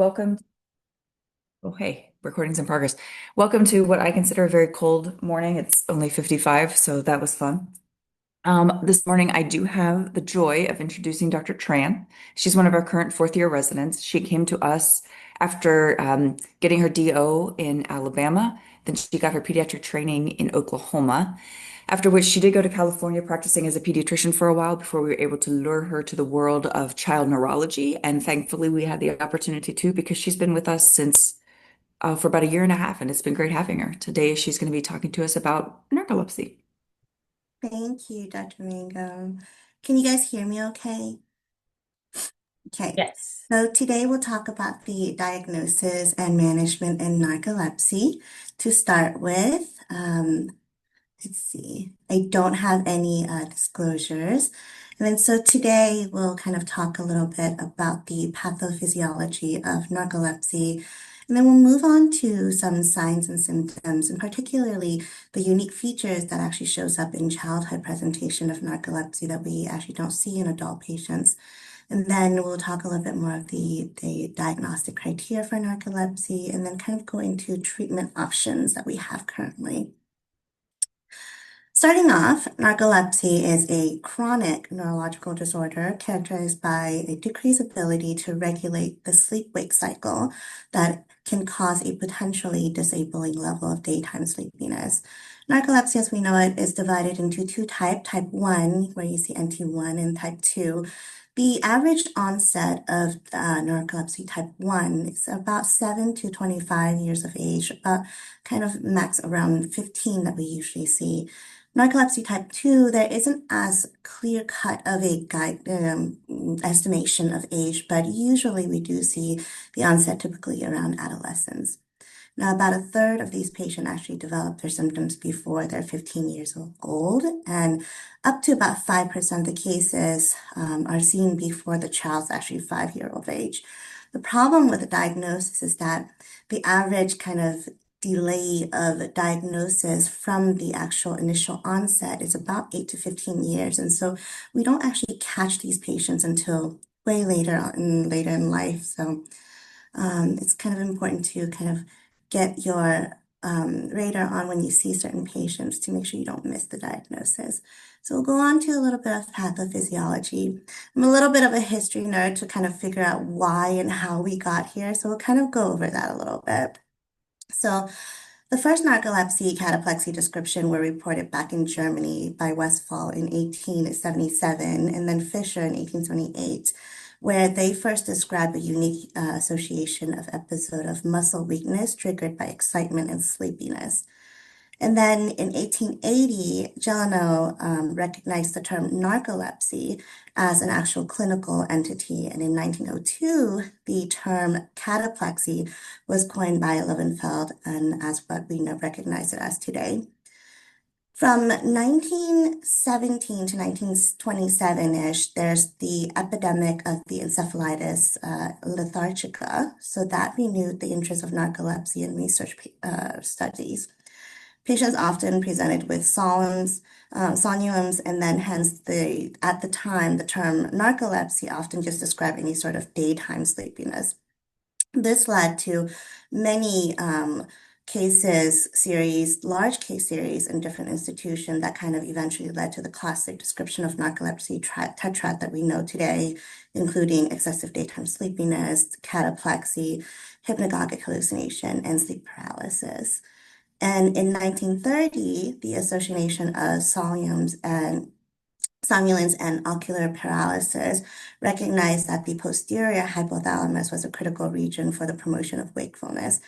welcome. Oh, hey, recording's in progress. Welcome to what I consider a very cold morning. It's only 55, so that was fun. This morning, I do have the joy of introducing Dr. Tran. She's one of our current fourth year residents. She came to us after getting her DO in Alabama. Then she got her pediatric training in Oklahoma, after which she did go to California practicing as a pediatrician for a while before we were able to lure her to the world of child neurology. And thankfully, we had the opportunity to because she's been with us since for about a year and a half, and it's been great having her. Today, she's going to be talking to us about narcolepsy. Thank you, Dr. Mangum. Can you guys hear me okay? Okay. Yes. So today we'll talk about the diagnosis and management in narcolepsy. To start with, let's see, I don't have any disclosures. And then so today we'll kind of talk a little bit about the pathophysiology of narcolepsy. And then we'll move on to some signs and symptoms, and particularly the unique features that actually shows up in childhood presentation of narcolepsy that we actually don't see in adult patients. And then we'll talk a little bit more of the diagnostic criteria for narcolepsy, and then kind of go into treatment options that we have currently. Starting off, narcolepsy is a chronic neurological disorder characterized by a decreased ability to regulate the sleep-wake cycle that can cause a potentially disabling level of daytime sleepiness. Narcolepsy, as we know it, is divided into two types, type 1, where you see NT1, and type 2. The average onset of narcolepsy type 1 is about 7 to 25 years of age, about kind of max around 15 that we usually see. Narcolepsy type 2, there isn't as clear cut of a estimation of age, but usually we do see the onset typically around adolescence. Now, about a third of these patients actually develop their symptoms before they're 15 years old, and up to about 5% of the cases are seen before the child's actually 5-year-old age. The problem with the diagnosis is that the average kind of delay of diagnosis from the actual initial onset is about 8 to 15 years. And so we don't actually catch these patients until way later in life. So it's kind of important to kind of get your radar on when you see certain patients to make sure you don't miss the diagnosis. So we'll go on to a little bit of pathophysiology. I'm a little bit of a history nerd to kind of figure out why and how we got here. So we'll kind of go over that a little bit. So the first narcolepsy cataplexy description were reported back in Germany by Westphal in 1877 and then Fisher in 1878, where they first described a unique association of episode of muscle weakness triggered by excitement and sleepiness. And then in 1880, Jeleno recognized the term narcolepsy as an actual clinical entity. And in 1902, the term cataplexy was coined by Levenfeld and as what we now recognize it as today. From 1917 to 1927-ish, there's the epidemic of the encephalitis lethargica. So that renewed the interest of narcolepsy in research studies. Patients often presented with somnolence, and then hence at the time, the term narcolepsy often just described any sort of daytime sleepiness. This led to many large case series in different institutions that kind of eventually led to the classic description of narcolepsy tetrad that we know today, including excessive daytime sleepiness, cataplexy, hypnagogic hallucination, and sleep paralysis. And in 1930, the association of somnolence and ocular paralysis recognized that the posterior hypothalamus was a critical region for the promotion of wakefulness.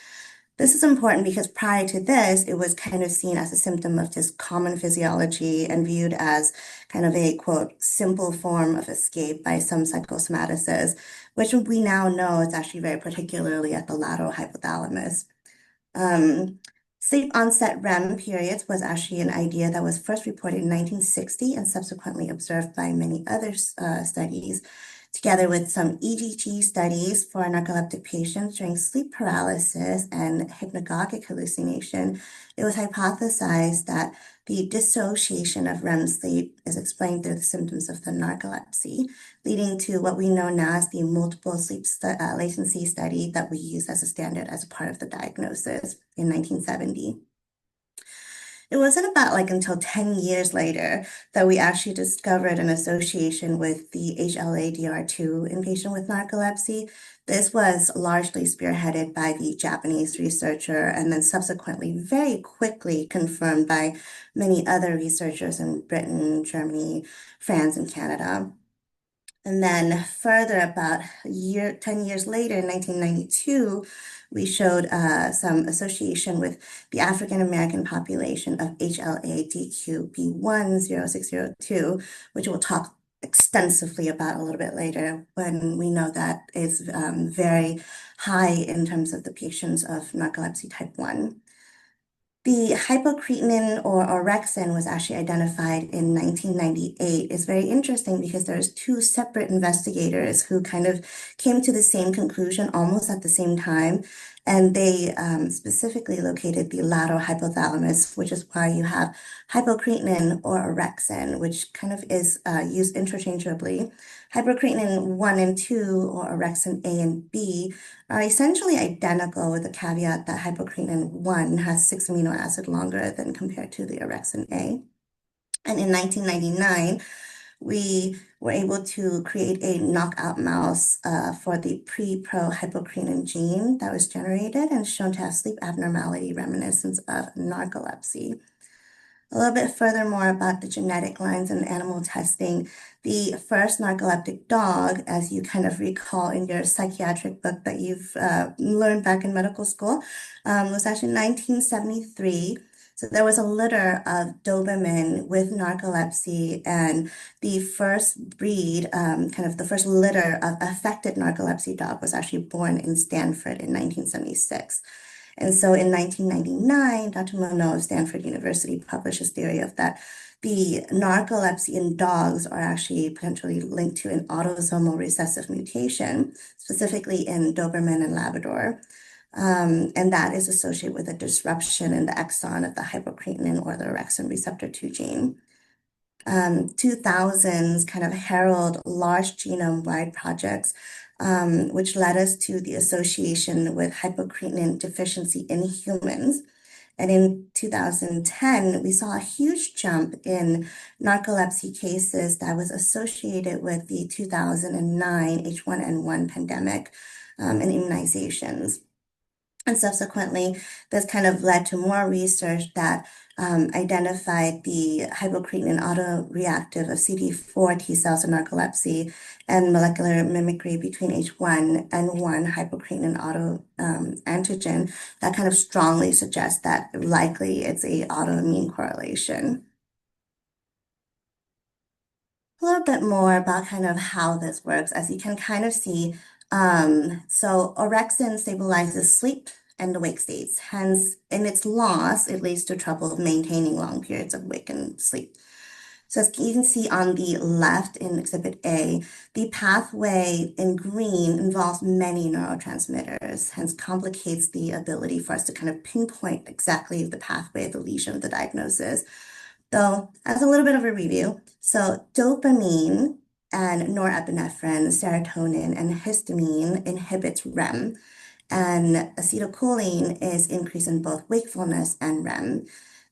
This is important because prior to this, it was kind of seen as a symptom of just common physiology and viewed as kind of a, quote, simple form of escape by some psychosomaticists, which we now know is actually very particularly at the lateral hypothalamus. Sleep onset REM periods was actually an idea that was first reported in 1960 and subsequently observed by many other studies together with some EEG studies for narcoleptic patients during sleep paralysis and hypnagogic hallucination, it was hypothesized that the dissociation of REM sleep is explained through the symptoms of the narcolepsy, leading to what we know now as the multiple sleep latency study that we use as a standard as a part of the diagnosis in 1970. It wasn't about like until 10 years later that we actually discovered an association with the HLA-DR2 in patients with narcolepsy. This was largely spearheaded by the Japanese researcher and then subsequently very quickly confirmed by many other researchers in Britain, Germany, France, and Canada. And then further, about 10 years later, in 1992, we showed some association with the African American population of HLA-DQB10602, which we'll talk extensively about a little bit later when we know that is very high in terms of the patients of narcolepsy type 1. The hypocretin or orexin was actually identified in 1998. It's very interesting because there's two separate investigators who kind of came to the same conclusion almost at the same time. And they specifically located the lateral hypothalamus, which is why you have hypocretin or orexin, which kind of is used interchangeably. Hypocretin 1 and 2, or orexin A and B, are essentially identical with the caveat that hypocretin 1 has 6 amino acid longer than compared to the orexin A. And in 1999, we were able to create a knockout mouse for the pre-pro hypocretin gene that was generated and shown to have sleep abnormality reminiscent of narcolepsy. A little bit furthermore about the genetic lines and animal testing. The first narcoleptic dog, as you kind of recall in your psychiatric book that you've learned back in medical school, was actually 1973. So there was a litter of Doberman with narcolepsy, and the first breed, kind of the first litter of affected narcolepsy dog was actually born in Stanford in 1976. And so in 1999, Dr. Monod of Stanford University published his theory of that the narcolepsy in dogs are actually potentially linked to an autosomal recessive mutation, specifically in Doberman and Labrador. And that is associated with a disruption in the exon of the hypocretin or the orexin receptor 2 gene. 2000s kind of herald large genome-wide projects, which led us to the association with hypocretin deficiency in humans. And in 2010, we saw a huge jump in narcolepsy cases that was associated with the 2009 H1N1 pandemic and immunizations. And subsequently, this kind of led to more research that identified the hypocretin autoreactive of CD4 T cells in narcolepsy and molecular mimicry between H1 and 1 hypocretin auto antigen that kind of strongly suggests that likely it's a autoimmune correlation. A little bit more about kind of how this works, as you can kind of see. So orexin stabilizes sleep and awake states. Hence, in its loss, it leads to trouble maintaining long periods of wake and sleep. So as you can see on the left in Exhibit A, the pathway in green involves many neurotransmitters, hence complicates the ability for us to kind of pinpoint exactly the pathway of the lesion of the diagnosis. So as a little bit of a review, so dopamine and norepinephrine, serotonin, and histamine inhibits REM, and acetylcholine is increased in both wakefulness and REM.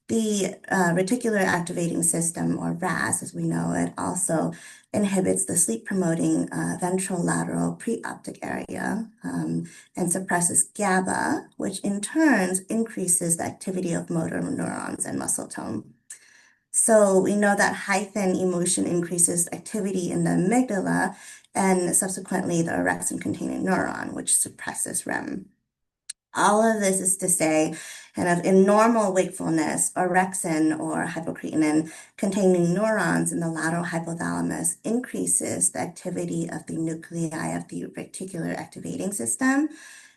The reticular activating system, or RAS, as we know it, also inhibits the sleep-promoting ventrolateral preoptic area and suppresses GABA, which in turn increases the activity of motor neurons and muscle tone. So we know that heightened emotion increases activity in the amygdala and subsequently the orexin-containing neuron, which suppresses REM. All of this is to say, kind of in normal wakefulness, orexin or hypocretin containing neurons in the lateral hypothalamus increases the activity of the nuclei of the reticular activating system,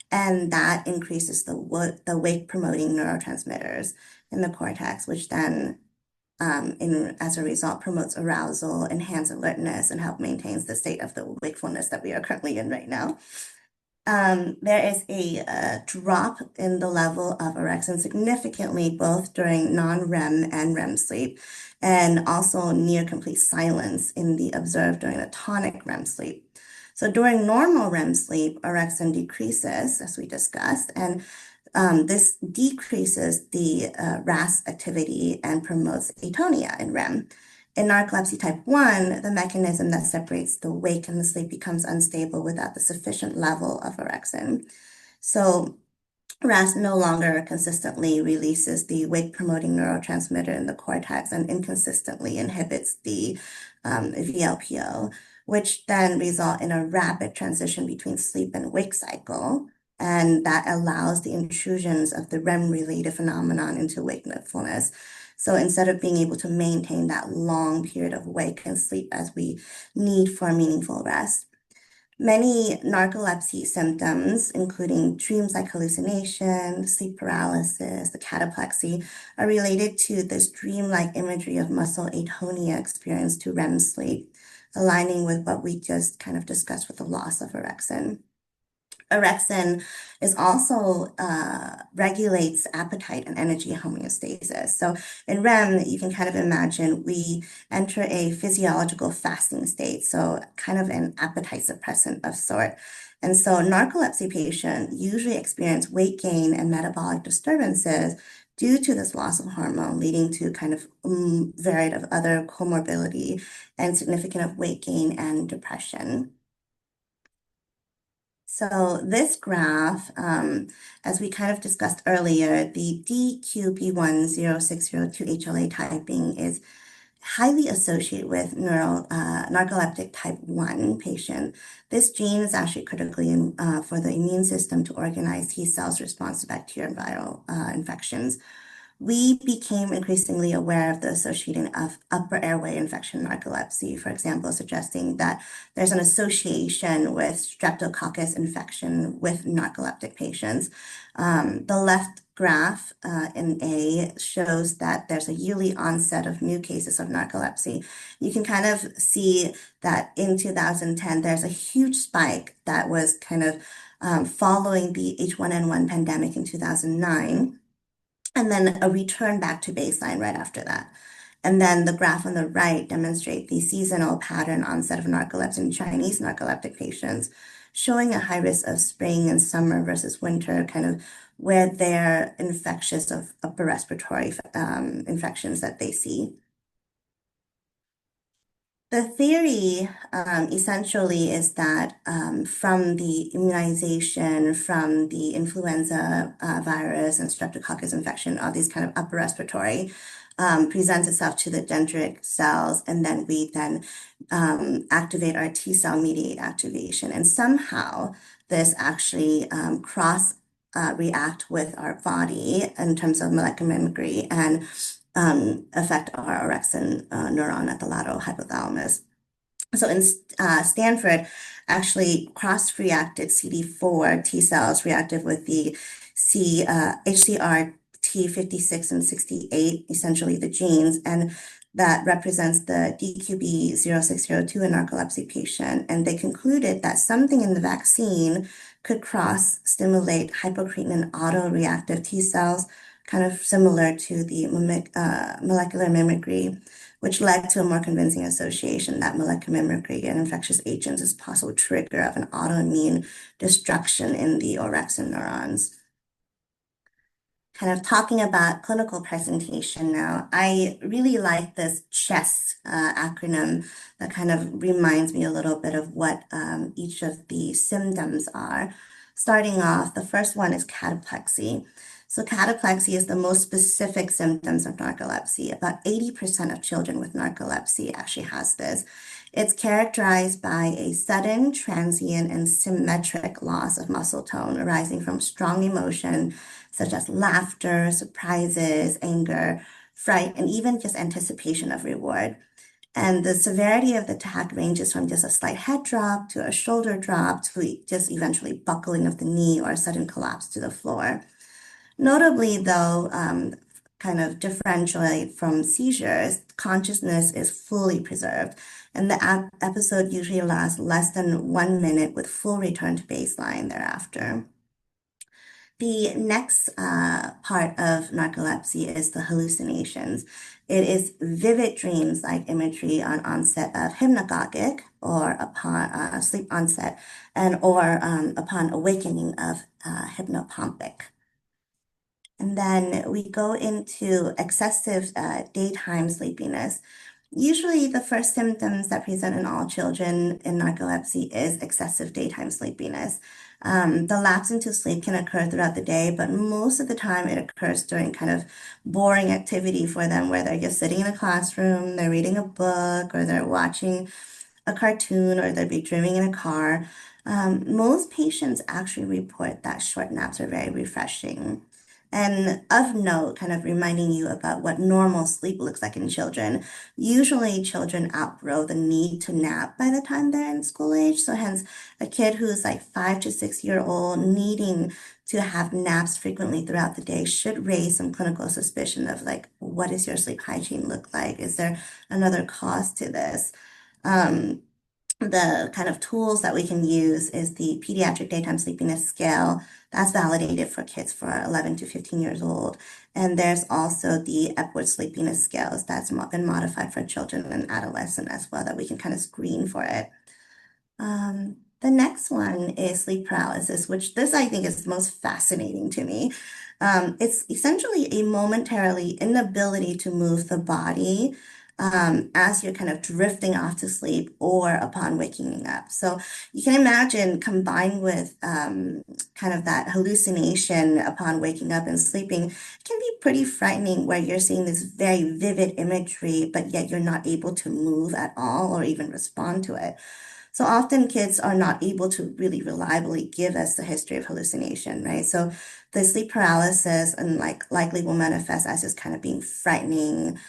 and that increases the wake-promoting neurotransmitters in the cortex, which then as a result, promotes arousal, enhance alertness, and help maintains the state of the wakefulness that we are currently in right now. There is a drop in the level of orexin significantly both during non-REM and REM sleep, and also near complete silence in the observed during the tonic REM sleep. So during normal REM sleep, orexin decreases, as we discussed, and this decreases the RAS activity and promotes atonia in REM. In narcolepsy type 1, the mechanism that separates the wake and the sleep becomes unstable without the sufficient level of orexin. So RAS no longer consistently releases the wake-promoting neurotransmitter in the cortex and inconsistently inhibits the VLPO, which then result in a rapid transition between sleep and wake cycle. And that allows the intrusions of the REM-related phenomenon into wakefulness. So instead of being able to maintain that long period of wake and sleep as we need for meaningful rest, many narcolepsy symptoms, including dreams like hallucination, sleep paralysis, the cataplexy, are related to this dreamlike imagery of muscle atonia experienced to REM sleep, aligning with what we just kind of discussed with the loss of orexin. Orexin is also regulates appetite and energy homeostasis. So in REM, you can kind of imagine we enter a physiological fasting state, so kind of an appetite suppressant of sort. And so narcolepsy patients usually experience weight gain and metabolic disturbances due to this loss of hormone, leading to kind of varied of other comorbidity and significant of weight gain and depression. So this graph, as we kind of discussed earlier, the DQB10602HLA typing is highly associated with narcoleptic type 1 patient. This gene is actually critically for the immune system to organize T cells response to bacterial and viral infections. We became increasingly aware of the association of upper airway infection narcolepsy, for example, suggesting that there's an association with streptococcus infection with narcoleptic patients. The left graph in A shows that there's a yearly onset of new cases of narcolepsy. You can kind of see that in 2010, there's a huge spike that was kind of following the H1N1 pandemic in 2009, and then a return back to baseline right after that. And then the graph on the right demonstrates the seasonal pattern onset of narcolepsy in Chinese narcoleptic patients, showing a high risk of spring and summer versus winter, kind of where they're infectious of upper respiratory infections that they see. The theory essentially is that from the immunization, from the influenza virus and streptococcus infection, all these kind of upper respiratory presents itself to the dendritic cells, and then we then activate our T cell mediated activation. And somehow this actually cross react with our body in terms of molecular mimicry and affect our orexin neuron at the lateral hypothalamus. So in Stanford, actually cross-reacted CD4 T cells reacted with the HCR T56 and 68, essentially the genes, and that represents the DQB0602 in narcolepsy patient. And they concluded that something in the vaccine could cross-stimulate hypocretin autoreactive T cells, kind of similar to the molecular mimicry, which led to a more convincing association that molecular mimicry and infectious agents is a possible trigger of an autoimmune destruction in the orexin neurons. Kind of talking about clinical presentation now, I really like this CHESS acronym that kind of reminds me a little bit of what each of the symptoms are. Starting off, the first one is cataplexy. So cataplexy is the most specific symptoms of narcolepsy. About 80% of children with narcolepsy actually has this. It's characterized by a sudden, transient, and symmetric loss of muscle tone arising from strong emotion, such as laughter, surprises, anger, fright, and even just anticipation of reward. And the severity of the attack ranges from just a slight head drop to a shoulder drop to just eventually buckling of the knee or a sudden collapse to the floor. Notably, though, kind of differentiate from seizures, consciousness is fully preserved. And the episode usually lasts less than 1 minute with full return to baseline thereafter. The next part of narcolepsy is the hallucinations. It is vivid dreams like imagery on onset of hypnagogic or upon sleep onset and or upon awakening of hypnopompic. And then we go into excessive daytime sleepiness. Usually, the first symptoms that present in all children in narcolepsy is excessive daytime sleepiness. The lapse into sleep can occur throughout the day, but most of the time it occurs during kind of boring activity for them, where they're just sitting in a classroom, they're reading a book, or they're watching a cartoon, or they'll be dreaming in a car. Most patients actually report that short naps are very refreshing. And of note, kind of reminding you about what normal sleep looks like in children. Usually, children outgrow the need to nap by the time they're in school age. So, hence, a kid who's like 5 to 6 year old needing to have naps frequently throughout the day should raise some clinical suspicion of like, what does your sleep hygiene look like? Is there another cause to this? Um, the kind of tools that we can use is the pediatric daytime sleepiness scale that's validated for kids for 11 to 15 years old. And there's also the Epworth sleepiness scales that's been modified for children and adolescents as well that we can kind of screen for it. The next one is sleep paralysis, which this I think is most fascinating to me. It's essentially a momentarily inability to move the body as you're kind of drifting off to sleep or upon waking up. So you can imagine combined with kind of that hallucination upon waking up and sleeping, it can be pretty frightening where you're seeing this very vivid imagery, but yet you're not able to move at all or even respond to it. So often kids are not able to really reliably give us the history of hallucination, right? So the sleep paralysis and like likely will manifest as just kind of being frightening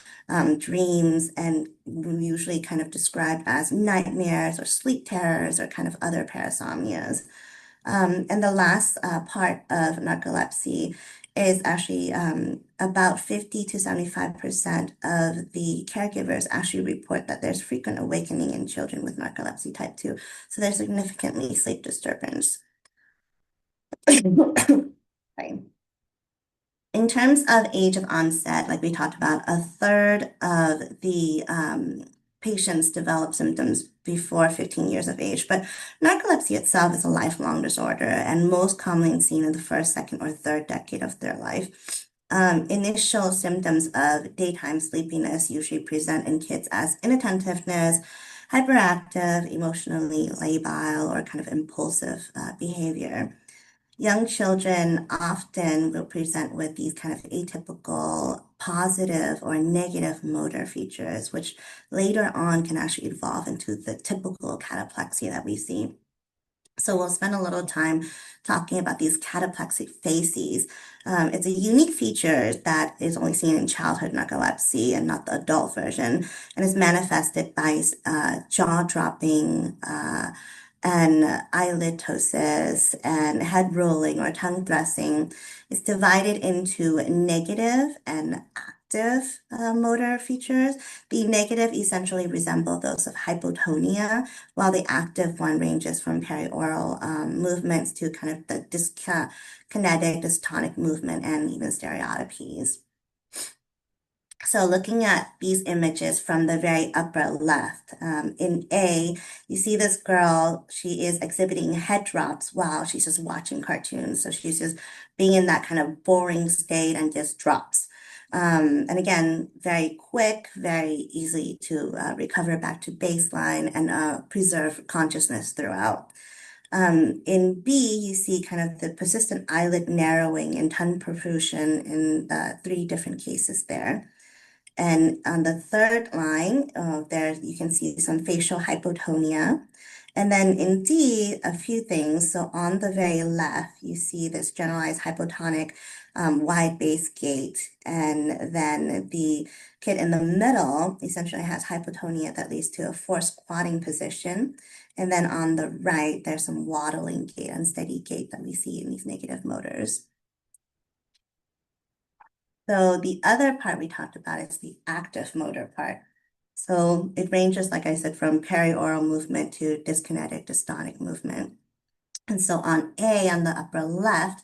dreams and usually kind of described as nightmares or sleep terrors or kind of other parasomnias. And the last part of narcolepsy is actually about 50 to 75% of the caregivers actually report that there's frequent awakening in children with narcolepsy type 2. So there's significantly sleep disturbance. Right. In terms of age of onset, like we talked about, a third of the patients develop symptoms before 15 years of age. But narcolepsy itself is a lifelong disorder and most commonly seen in the first, second, or third decade of their life. Initial symptoms of daytime sleepiness usually present in kids as inattentiveness, hyperactive, emotionally labile, or kind of impulsive behavior. Young children often will present with these kind of atypical positive or negative motor features, which later on can actually evolve into the typical cataplexy that we see. So we'll spend a little time talking about these cataplexic facies. It's a unique feature that is only seen in childhood narcolepsy and not the adult version, and is manifested by jaw dropping, and eyelid ptosis and head rolling or tongue thrusting. Is divided into negative and active motor features. The negative essentially resemble those of hypotonia, while the active one ranges from perioral movements to kind of the kinetic, dystonic movement, and even stereotypies. So looking at these images from the very upper left, in A, you see this girl, she is exhibiting head drops while she's just watching cartoons. So she's just being in that kind of boring state and just drops. And again, very quick, very easy to recover back to baseline and preserve consciousness throughout. In B, you see kind of the persistent eyelid narrowing and tongue protrusion in three different cases there. And on the third line, there you can see some facial hypotonia. And then in D, a few things. So on the very left, you see this generalized hypotonic wide base gait. And then the kid in the middle essentially has hypotonia that leads to a forced squatting position. And then on the right, there's some waddling gait, unsteady gait that we see in these negative motors. So the other part we talked about is the active motor part. So it ranges, like I said, from perioral movement to dyskinetic dystonic movement. And so on A, on the upper left,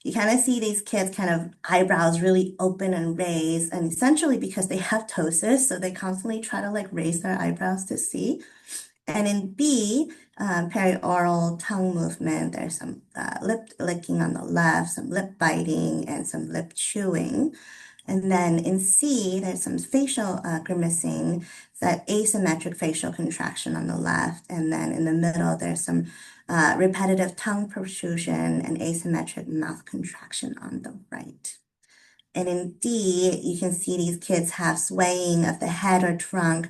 you kind of see these kids kind of eyebrows really open and raised, and essentially because they have ptosis, so they constantly try to like raise their eyebrows to see. And in B, perioral tongue movement, there's some lip licking on the left, some lip biting, and some lip chewing. And then in C, there's some facial grimacing, that asymmetric facial contraction on the left. And then in the middle, there's some repetitive tongue protrusion and asymmetric mouth contraction on the right. And in D, you can see these kids have swaying of the head or trunk.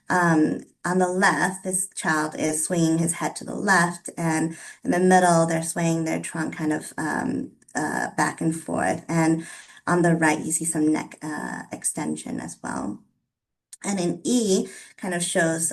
On the left, this child is swinging his head to the left, and in the middle, they're swaying their trunk kind of back and forth. And on the right, you see some neck extension as well. And in E, kind of shows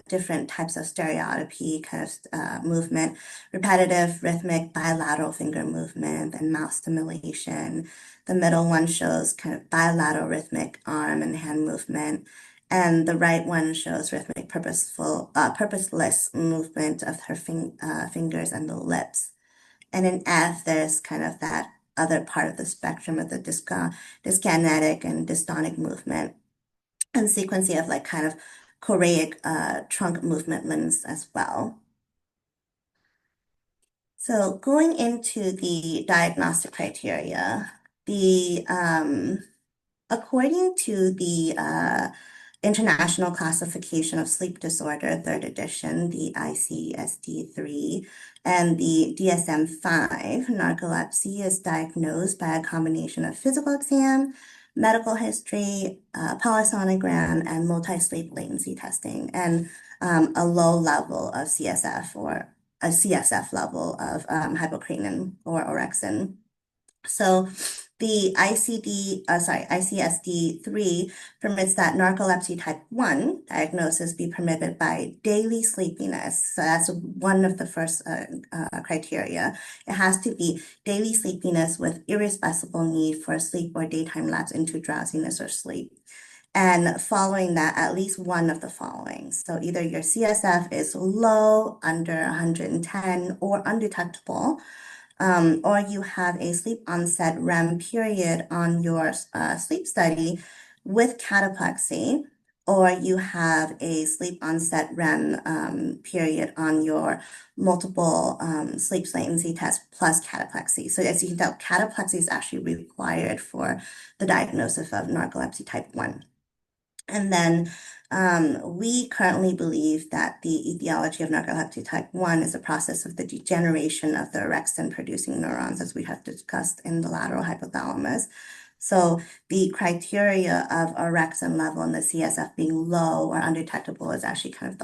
different types of stereotypy kind of movement, repetitive, rhythmic, bilateral finger movement, and mouth stimulation. The middle one shows kind of bilateral rhythmic arm and hand movement. And the right one shows rhythmic, purposeless movement of her fingers and the lips. And in F, there's kind of that other part of the spectrum of the dyskinetic and dystonic movement and sequencing of like kind of choreic trunk movement limbs as well. So going into the diagnostic criteria, the according to the International Classification of Sleep Disorder, third edition, the ICSD-3, and the DSM-5, narcolepsy is diagnosed by a combination of physical exam, medical history, polysonogram, and multi-sleep latency testing, and a low level of CSF or a CSF level of hypocretin or orexin. So the ICSD-3 permits that narcolepsy type 1 diagnosis be permitted by daily sleepiness. So that's one of the first criteria. It has to be daily sleepiness with irresponsible need for sleep or daytime lapse into drowsiness or sleep. And following that, at least one of the following. So either your CSF is low, under 110, or undetectable, or you have a sleep onset REM period on your sleep study with cataplexy, or you have a sleep onset REM period on your multiple sleep latency test plus cataplexy. So as you can tell, cataplexy is actually required for the diagnosis of narcolepsy type 1. And then we currently believe that the etiology of narcolepsy type 1 is a process of the degeneration of the orexin-producing neurons, as we have discussed in the lateral hypothalamus. So the criteria of orexin level in the CSF being low or undetectable is actually kind of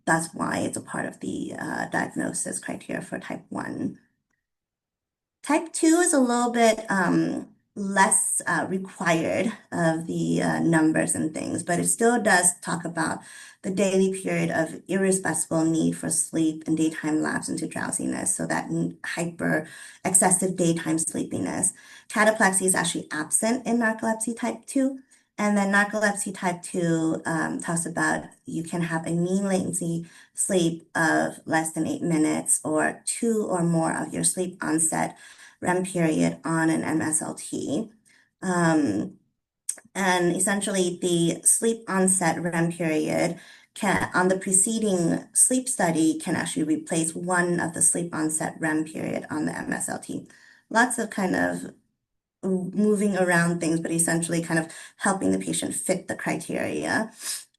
that's why it's a part of the diagnosis criteria for type 1. Type 2 is a little bit less required of the numbers and things, but it still does talk about the daily period of irresponsible need for sleep and daytime lapse into drowsiness, so that hyper excessive daytime sleepiness. Cataplexy is actually absent in narcolepsy type 2. And then narcolepsy type 2 talks about you can have a mean latency sleep of less than 8 minutes or 2 or more of your sleep onset REM period on an MSLT. And essentially, the sleep onset REM period on the preceding sleep study can actually replace one of the sleep onset REM period on the MSLT. Lots of kind of moving around things, but essentially kind of helping the patient fit the criteria.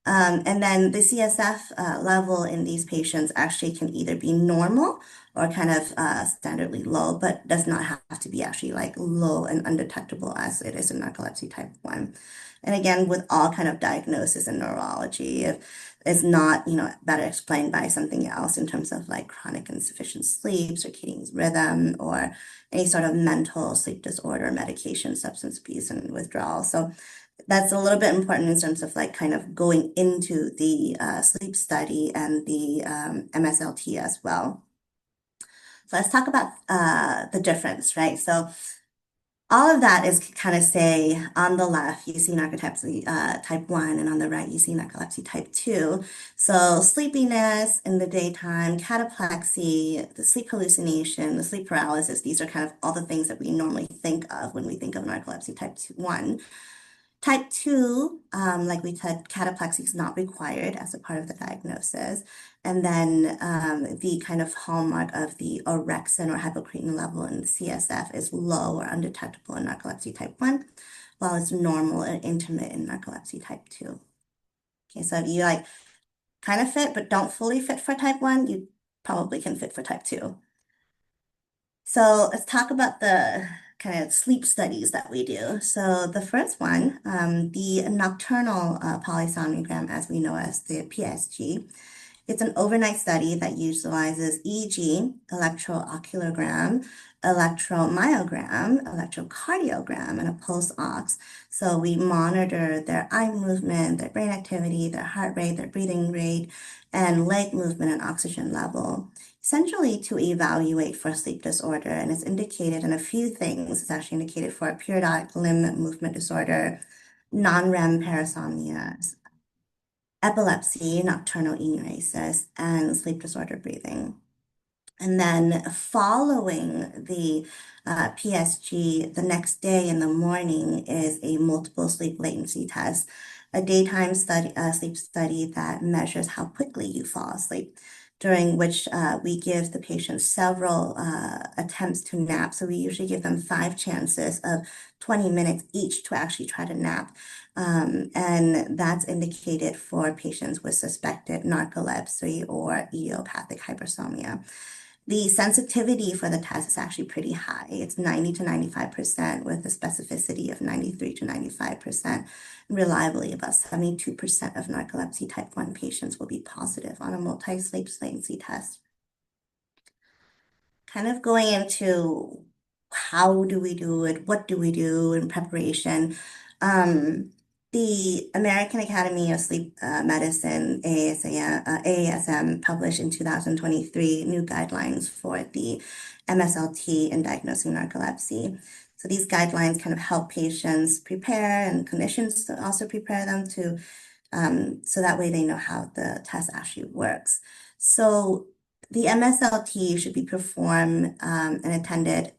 And then the CSF level in these patients actually can either be normal or kind of standardly low, but does not have to be actually like low and undetectable as it is in narcolepsy type 1. And again, with all kind of diagnosis in neurology, if it's not, better explained by something else in terms of like chronic insufficient sleep, circadian rhythm, or any sort of mental sleep disorder, medication, substance abuse, and withdrawal. So that's a little bit important in terms of like kind of going into the sleep study and the MSLT as well. So let's talk about the difference, right? So All of that is kind of say on the left, you see narcolepsy type 1, and on the right, you see narcolepsy type 2. So, sleepiness in the daytime, cataplexy, the sleep hallucination, the sleep paralysis, these are kind of all the things that we normally think of when we think of narcolepsy type 2, 1. Type 2, like we said, cataplexy is not required as a part of the diagnosis. And then the kind of hallmark of the orexin or hypocretin level in the CSF is low or undetectable in narcolepsy type 1, while it's normal and intermittent in narcolepsy type 2. Okay, so if you like kind of fit but don't fully fit for type 1, you probably can fit for type 2. So let's talk about the kind of sleep studies that we do. So the first one, the nocturnal polysomnogram, as we know as the PSG, it's an overnight study that utilizes EEG, electrooculogram, electromyogram, electrocardiogram, and a pulse ox. So we monitor their eye movement, their brain activity, their heart rate, their breathing rate, and leg movement and oxygen level, essentially to evaluate for sleep disorder. And it's indicated in a few things. It's actually indicated for a periodic limb movement disorder, non-REM parasomnia, epilepsy, nocturnal enuresis, and sleep disorder breathing. And then following the PSG, the next day in the morning is a multiple sleep latency test, a daytime study, sleep study that measures how quickly you fall asleep, during which we give the patient several attempts to nap. So we usually give them 5 chances of 20 minutes each to actually try to nap. And that's indicated for patients with suspected narcolepsy or idiopathic hypersomnia. The sensitivity for the test is actually pretty high. It's 90 to 95% with a specificity of 93 to 95%. Reliably, about 72% of narcolepsy type 1 patients will be positive on a multi-sleep latency test. Kind of going into how do we do it, what do we do in preparation. Um, the American Academy of Sleep Medicine, AASM, published in 2023 new guidelines for the MSLT in diagnosing narcolepsy. So these guidelines kind of help patients prepare and clinicians to also prepare them to, so that way they know how the test actually works. So the MSLT should be performed and attended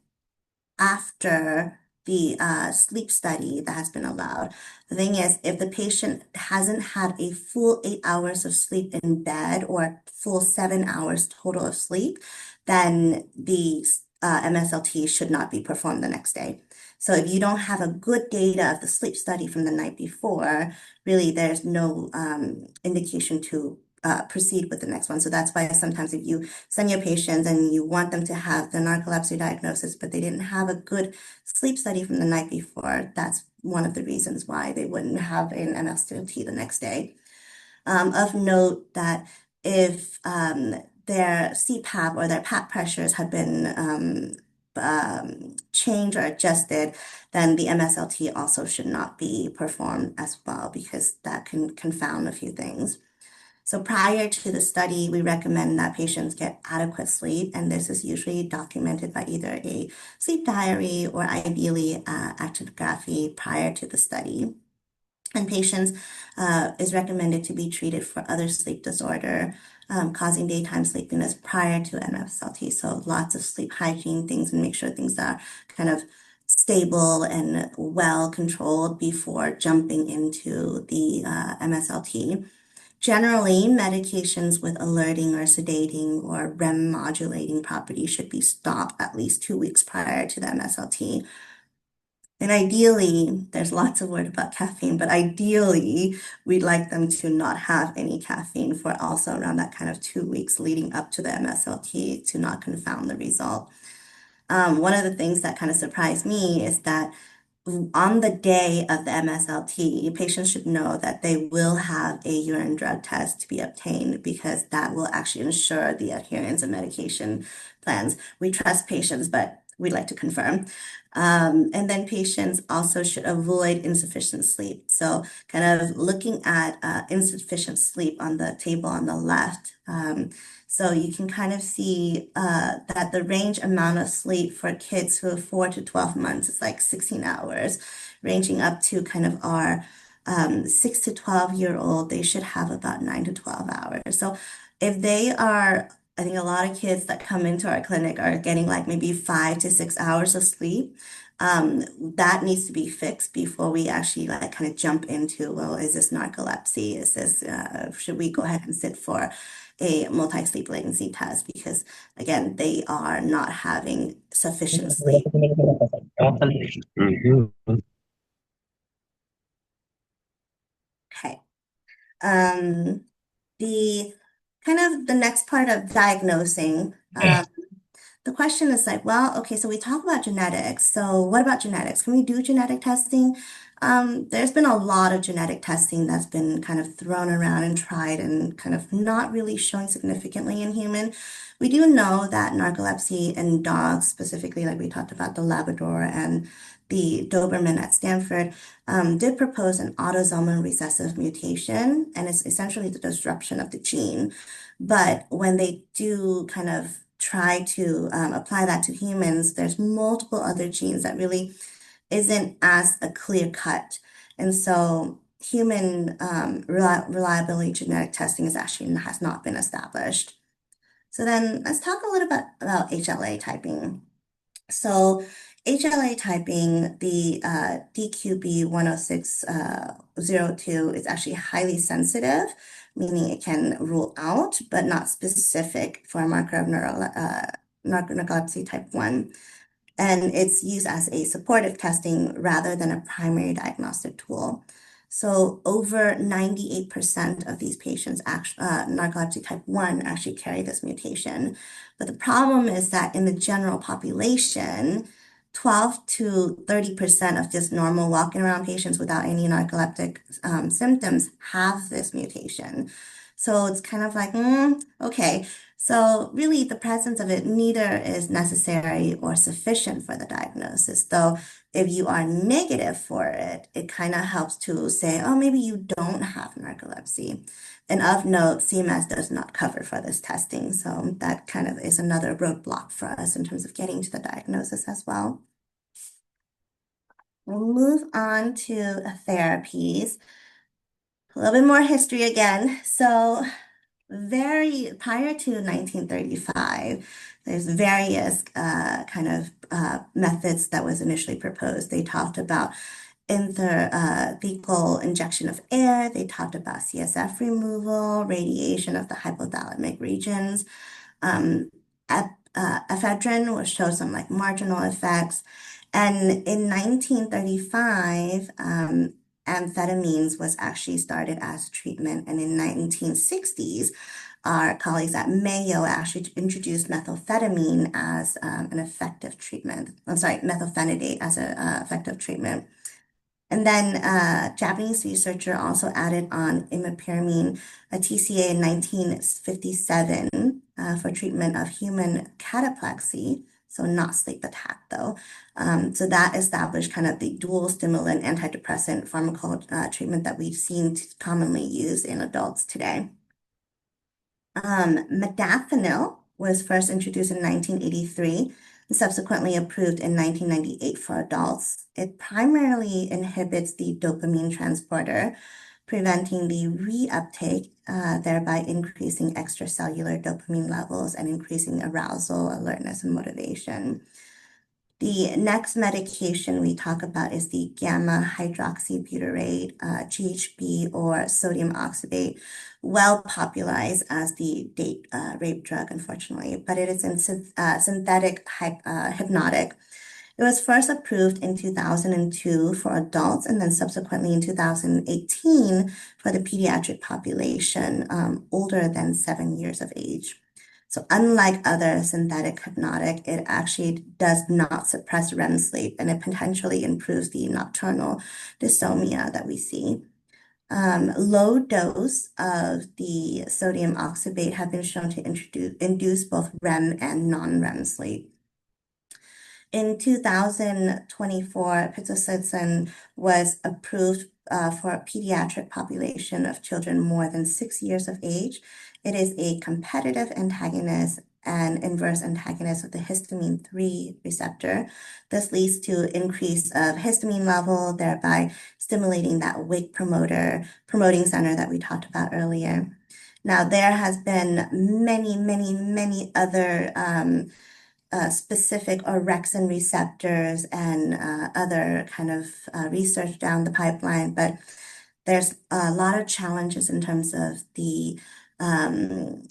after the sleep study that has been allowed. The thing is, if the patient hasn't had a full 8 hours of sleep in bed or full 7 hours total of sleep, then the MSLT should not be performed the next day. So if you don't have a good data of the sleep study from the night before, really there's no indication to proceed with the next one. So that's why sometimes if you send your patients and you want them to have the narcolepsy diagnosis, but they didn't have a good sleep study from the night before, that's one of the reasons why they wouldn't have an MSLT the next day. Of note that if their CPAP or their PAP pressures have been changed or adjusted, then the MSLT also should not be performed as well because that can confound a few things. So prior to the study, we recommend that patients get adequate sleep, and this is usually documented by either a sleep diary or ideally actigraphy prior to the study. And patients is recommended to be treated for other sleep disorder causing daytime sleepiness prior to MSLT. So lots of sleep hygiene things and make sure things are kind of stable and well controlled before jumping into the MSLT. Generally, medications with alerting or sedating or REM modulating properties should be stopped at least 2 weeks prior to the MSLT. And ideally, there's lots of word about caffeine, but ideally, we'd like them to not have any caffeine for also around that kind of 2 weeks leading up to the MSLT to not confound the result. One of the things that kind of surprised me is that on the day of the MSLT, patients should know that they will have a urine drug test to be obtained because that will actually ensure the adherence of medication plans. We trust patients, but we'd like to confirm. And then patients also should avoid insufficient sleep. So kind of looking at insufficient sleep on the table on the left. So you can kind of see that the range amount of sleep for kids who are 4 to 12 months is like 16 hours, ranging up to kind of our 6 to 12-year-old, they should have about 9 to 12 hours. So if they are, I think a lot of kids that come into our clinic are getting like maybe 5 to 6 hours of sleep. That needs to be fixed before we actually like kind of jump into, well, is this narcolepsy? Should we go ahead and sit for a multi-sleep latency test? Because again, they are not having sufficient sleep. Mhm. Okay. Um, the kind of the next part of diagnosing, the question is like, well, okay, so we talk about genetics. So what about genetics? Can we do genetic testing? There's been a lot of genetic testing that's been kind of thrown around and tried and kind of not really showing significantly in human. We do know that narcolepsy in dogs, specifically like we talked about the Labrador and the Doberman at Stanford, did propose an autosomal recessive mutation, and it's essentially the disruption of the gene. But when they do kind of try to apply that to humans, there's multiple other genes that really isn't as a clear cut. And so human reliability genetic testing is actually has not been established. So then let's talk a little bit about HLA typing. So HLA typing, the DQB10602 is actually highly sensitive, meaning it can rule out, but not specific for a marker of narcolepsy type 1. And it's used as a supportive testing rather than a primary diagnostic tool. So over 98% of these patients, narcolepsy type 1, actually carry this mutation. But the problem is that in the general population, 12 to 30% of just normal walking around patients without any narcoleptic symptoms have this mutation. So it's kind of like, okay. So really the presence of it neither is necessary or sufficient for the diagnosis, though if you are negative for it, it kind of helps to say, oh, maybe you don't have narcolepsy. And of note, CMS does not cover for this testing. So that kind of is another roadblock for us in terms of getting to the diagnosis as well. We'll move on to therapies. A little bit more history again. So very prior to 1935, there's various kind of methods that was initially proposed. They talked about intrathecal injection of air. They talked about CSF removal, radiation of the hypothalamic regions. Um, ephedrine was show some like marginal effects. And in 1935, amphetamines was actually started as treatment. And in 1960s, our colleagues at Mayo actually introduced methamphetamine as an effective treatment. I'm sorry, methylphenidate as an effective treatment. And then Japanese researcher also added on imipramine, a TCA in 1957 for treatment of human cataplexy, so not sleep attack though. So that established kind of the dual stimulant antidepressant treatment that we've seen commonly used in adults today. Modafinil was first introduced in 1983 and subsequently approved in 1998 for adults. It primarily inhibits the dopamine transporter, preventing the reuptake, thereby increasing extracellular dopamine levels and increasing arousal, alertness, and motivation. The next medication we talk about is the gamma hydroxybutyrate, GHB, or sodium oxybate, well popularized as the date rape drug, unfortunately, but it is in synthetic hypnotic. It was first approved in 2002 for adults and then subsequently in 2018 for the pediatric population older than 7 years of age. So unlike other synthetic hypnotic, it actually does not suppress REM sleep and it potentially improves the nocturnal dysomnia that we see. Low dose of the sodium oxybate have been shown to induce both REM and non-REM sleep. In 2024, pitocin was approved for a pediatric population of children more than 6 years of age. It is a competitive antagonist and inverse antagonist of the histamine 3 receptor. This leads to increase of histamine level, thereby stimulating that wake promoting center that we talked about earlier. Now, there has been many other specific orexin receptors and other kind of research down the pipeline, but there's a lot of challenges in terms of the um,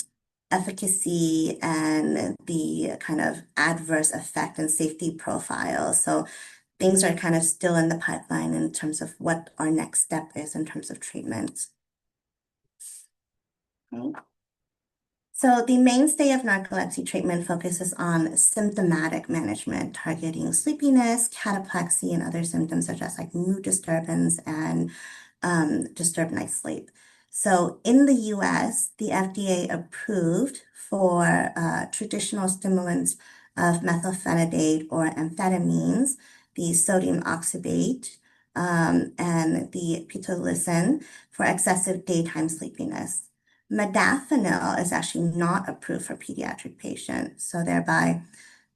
efficacy and the kind of adverse effect and safety profile. So things are kind of still in the pipeline in terms of what our next step is in terms of treatment. Okay. So the mainstay of narcolepsy treatment focuses on symptomatic management, targeting sleepiness, cataplexy, and other symptoms such as like mood disturbance and disturbed night sleep. So in the US, the FDA approved for traditional stimulants of methylphenidate or amphetamines, the sodium oxybate, and the pitolisant for excessive daytime sleepiness. Modafinil is actually not approved for pediatric patients, so thereby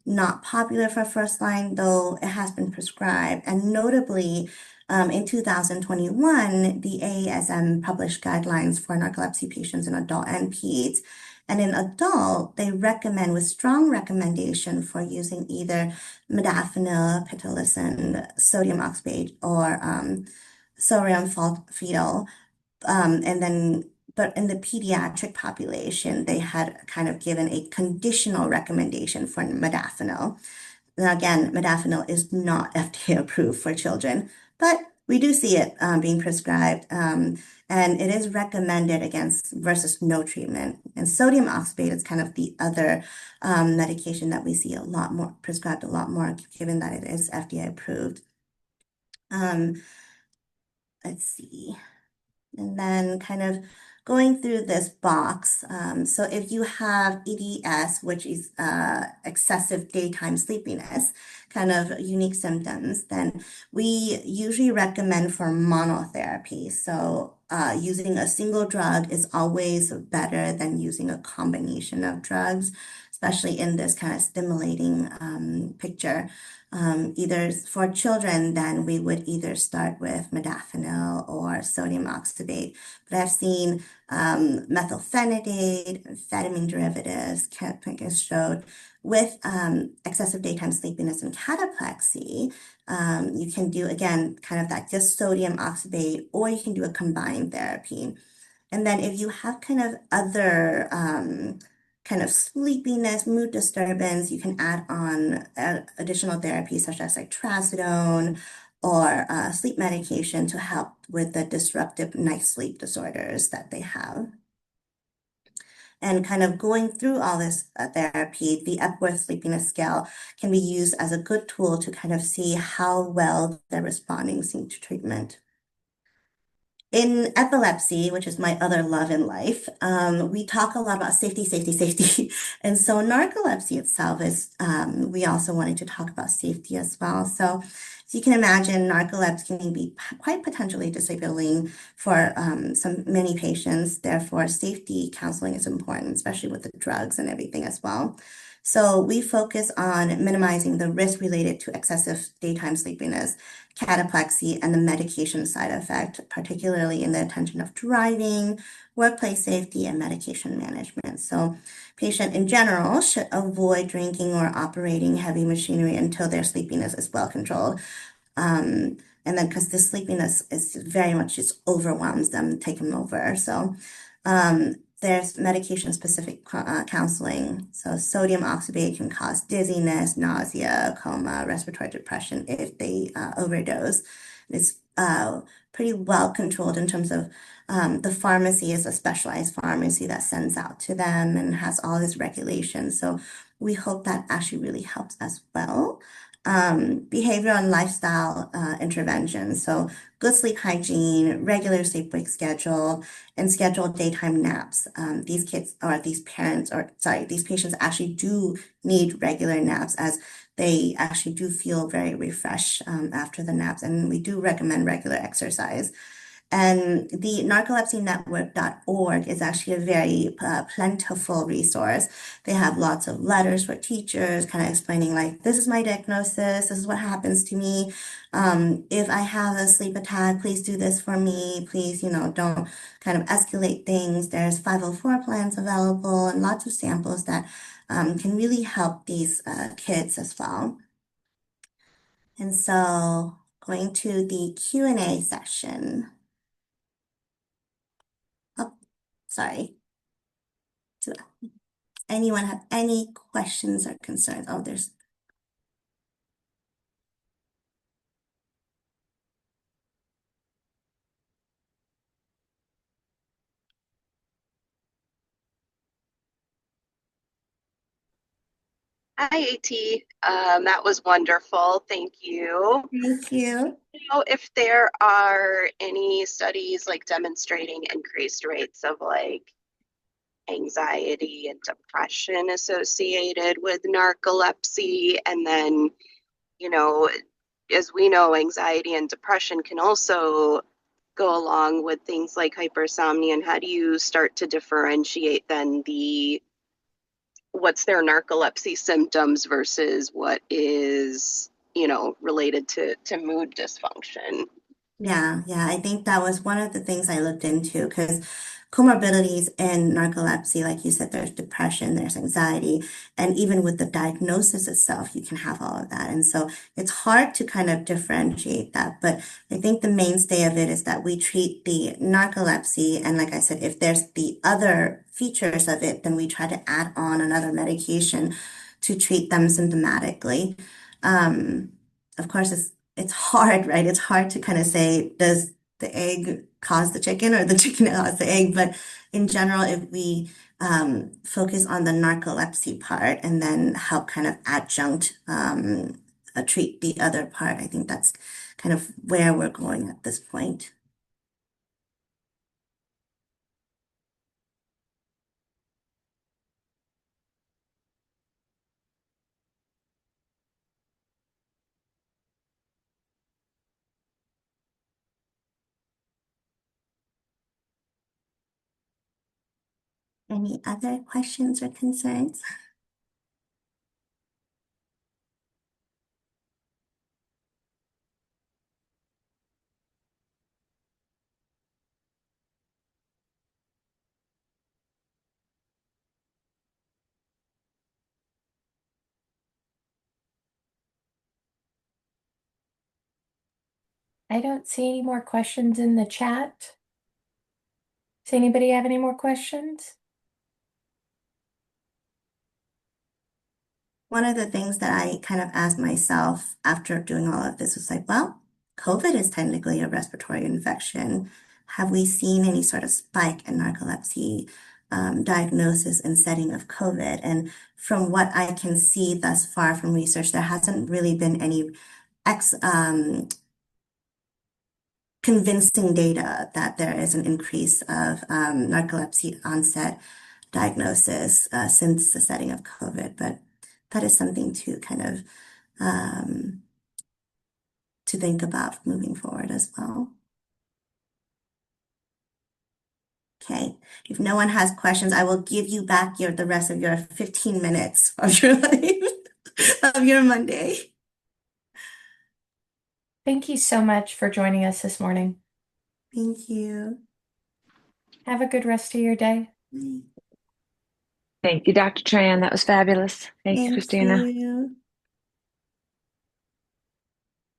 not popular for first line, though it has been prescribed. And notably, in 2021, the AASM published guidelines for narcolepsy patients in adult and peds. And in adult, they recommend with strong recommendation for using either modafinil, pitolisant, sodium oxybate, or sodium sulfonyl but in the pediatric population, they had kind of given a conditional recommendation for modafinil. Now, again, modafinil is not FDA approved for children, but we do see it being prescribed, and it is recommended against versus no treatment. And sodium oxybate is kind of the other medication that we see a lot more prescribed, a lot more, given that it is FDA approved. Um, let's see. And then kind of going through this box. So if you have EDS, which is excessive daytime sleepiness, kind of unique symptoms, then we usually recommend for monotherapy. So using a single drug is always better than using a combination of drugs, especially in this kind of stimulating picture. Either for children, then we would either start with modafinil or sodium oxybate. But I've seen methylphenidate, amphetamine derivatives, has showed with excessive daytime sleepiness and cataplexy. You can do, again, kind of that just sodium oxybate, or you can do a combined therapy. And then if you have kind of other kind of sleepiness, mood disturbance, you can add on additional therapies such as like trazodone or sleep medication to help with the disruptive night sleep disorders that they have. And kind of going through all this therapy, the Epworth Sleepiness Scale can be used as a good tool to kind of see how well they're responding to treatment. In epilepsy, which is my other love in life, we talk a lot about safety, safety, safety. And so narcolepsy itself is, we also wanted to talk about safety as well. So as you can imagine, narcolepsy can be quite potentially disabling for many patients. Therefore, safety counseling is important, especially with the drugs and everything as well. So we focus on minimizing the risk related to excessive daytime sleepiness, cataplexy, and the medication side effect, particularly in the attention of driving, workplace safety, and medication management. So patient in general should avoid drinking or operating heavy machinery until their sleepiness is well controlled. And then because the sleepiness is very much just overwhelms them, take them over. So there's medication-specific counseling. So sodium oxybate can cause dizziness, nausea, coma, respiratory depression if they overdose. It's pretty well controlled in terms of the pharmacy is a specialized pharmacy that sends out to them and has all this regulation. So we hope that actually really helps as well. Behavioral and lifestyle interventions. So good sleep hygiene, regular sleep-wake schedule, and scheduled daytime naps. These kids or these parents, or sorry, these patients actually do need regular naps as they actually do feel very refreshed after the naps. And we do recommend regular exercise. And the narcolepsynetwork.org is actually a very plentiful resource. They have lots of letters for teachers, kind of explaining like, this is my diagnosis, this is what happens to me. If I have a sleep attack, please do this for me. Please, don't kind of escalate things. There's 504 plans available and lots of samples that can really help these kids as well. And so going to the Q&A section. Oh, sorry. Do anyone have any questions or concerns? Oh, there's Hi, AT. That was wonderful. Thank you. thank you. Know if there are any studies like demonstrating increased rates of like anxiety and depression associated with narcolepsy? And then, you know, as we know, anxiety and depression can also go along with things like hypersomnia. And how do you start to differentiate then what's their narcolepsy symptoms versus what is, related to mood dysfunction? Yeah, I think that was one of the things I looked into because comorbidities in narcolepsy, like you said, there's depression, there's anxiety, and even with the diagnosis itself, you can have all of that. And so it's hard to kind of differentiate that. But I think the mainstay of it is that we treat the narcolepsy. And like I said, if there's the other features of it, then we try to add on another medication to treat them symptomatically. Um, of course, it's hard, right? It's hard to kind of say, does the egg cause the chicken or the chicken cause the egg? But in general, if we focus on the narcolepsy part and then help kind of adjunct treat the other part, I think that's kind of where we're going at this point. Any other questions or concerns? I don't see any more questions in the chat. Does anybody have any more questions? One of the things that I kind of asked myself after doing all of this was like, well, COVID is technically a respiratory infection. Have we seen any sort of spike in narcolepsy diagnosis and setting of COVID? And from what I can see thus far from research, there hasn't really been any ex convincing data that there is an increase of narcolepsy onset diagnosis since the setting of COVID. But that is something to kind of um, to think about moving forward as well. Okay, if no one has questions, I will give you back the rest of your 15 minutes of your life of your Monday. Thank you so much for joining us this morning. Thank you. Have a good rest of your day. Bye. Thank you, Dr. Tran. That was fabulous. Thanks, Thank Christina. you.